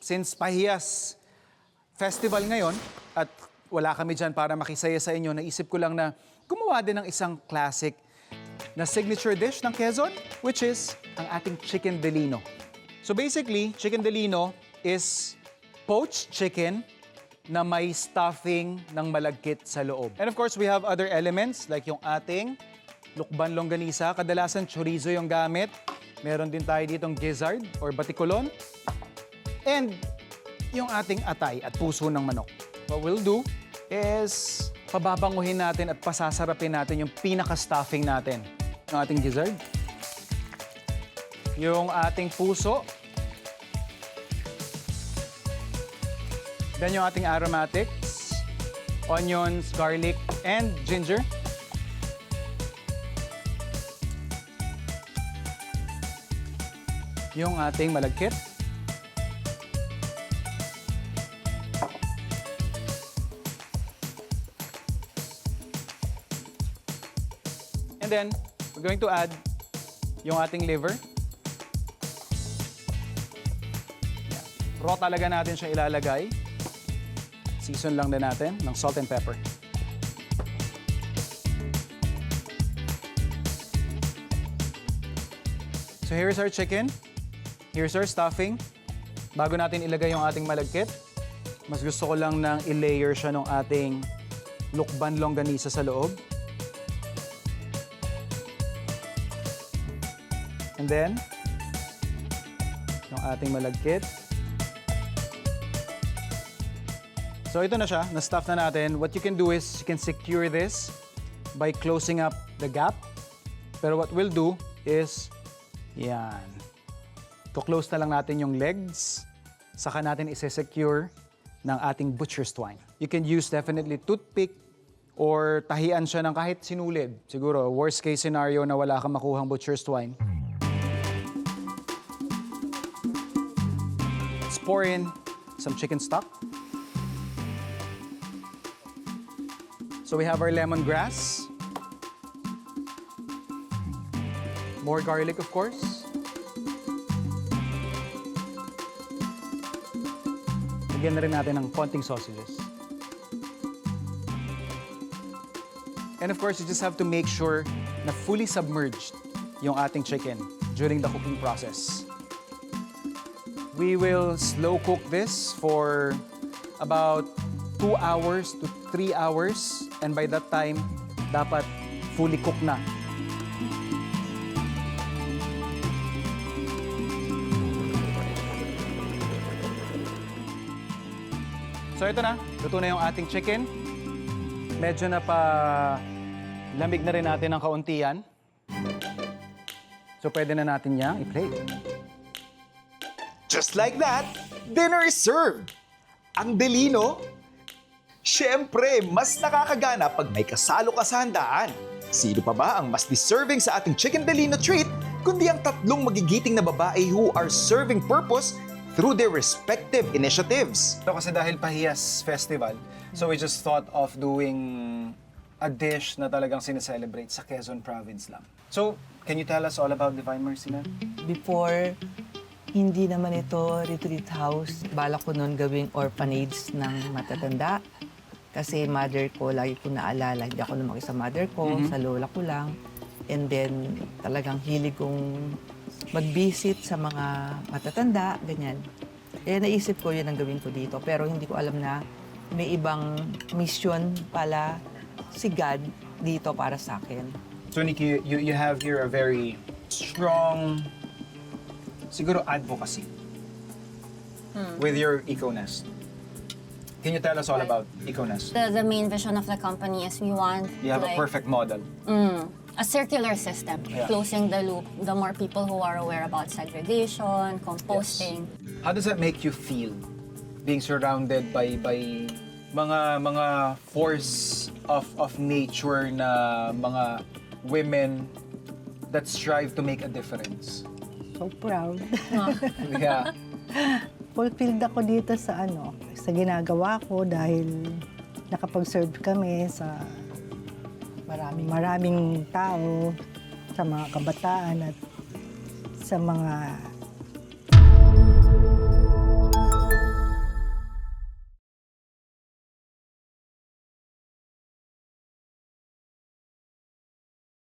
since Pahiyas Festival ngayon at wala kami dyan para makisaya sa inyo, naisip ko lang na gumawa din ng isang classic na signature dish ng Quezon, which is ang ating chicken Delino. So basically, chicken Delino is poached chicken na may stuffing ng malagkit sa loob. And of course, we have other elements like yung ating lukban longganisa. Kadalasan chorizo yung gamit. Meron din tayo ditong gizzard or batikulon. And yung ating atay at puso ng manok. What we'll do is pababanguhin natin at pasasarapin natin yung pinaka-stuffing natin. Yung ating gizzard, yung ating puso, then yung ating aromatics, onions, garlic, and ginger. Yung ating malagkit. And then, we're going to add yung ating liver. Yan. Raw talaga natin siya ilalagay. Season lang din natin ng salt and pepper. So here's our chicken. Here's our stuffing. Bago natin ilagay yung ating malagkit, mas gusto ko lang nang i-layer siya ng ating lukban longganisa sa loob. And then, yung ating malagkit. So ito na siya, na-stuff na natin. What you can do is, you can secure this by closing up the gap. Pero what we'll do is, yan. To-close na lang natin yung legs. Saka natin isi-secure ng ating butcher's twine. You can use definitely toothpick or tahian siya ng kahit sinulid. Siguro, worst case scenario na wala kang makuhang butcher's twine. Pour in some chicken stock. So we have our lemongrass. More garlic, of course. Lagyan na rin natin ng konting sausages. And of course, you just have to make sure na fully submerged yung ating chicken during the cooking process. We will slow cook this for about 2 hours to 3 hours. And by that time, dapat fully cooked na. So ito na, luto na yung ating chicken. Medyo na pa lamig na rin natin ng kaunti yan. So pwede na natin niya i-plate. Just like that, dinner is served. Ang Delino, siyempre, mas nakakagana pag may kasalo ka sa handaan. Sino pa ba ang mas deserving sa ating Chicken Delino treat kundi ang tatlong magigiting na babae who are serving purpose through their respective initiatives. So kasi dahil Pahiyas Festival, so we just thought of doing a dish na talagang sineselebrate sa Quezon Province lang. So, can you tell us all about Divine Mercy, ma'am? Before, hindi naman ito retreat house. Balak ko noon gawing orphanage ng matatanda. Kasi mother ko, lagi ko naalala. Hindi ako lumaki sa mother ko, sa lola ko lang. And then, talagang hilig kong mag-visit sa mga matatanda, ganyan. Kaya naisip ko yun ang gawin ko dito. Pero hindi ko alam na may ibang mission pala si God dito para sa akin. So, Nikki, you have here a very strong, siguro advocacy with your EcoNest. Can you tell us all about EcoNest? The main vision of the company is we want You have a perfect model. a circular system, Yeah. closing the loop. The more people who are aware about segregation, composting. How does that make you feel being surrounded by mga force of nature na mga women that strive to make a difference? So proud. Yeah. Fulfilled ako dito sa ginagawa ko dahil nakapag-serve kami sa maraming tao, sa mga kabataan at sa mga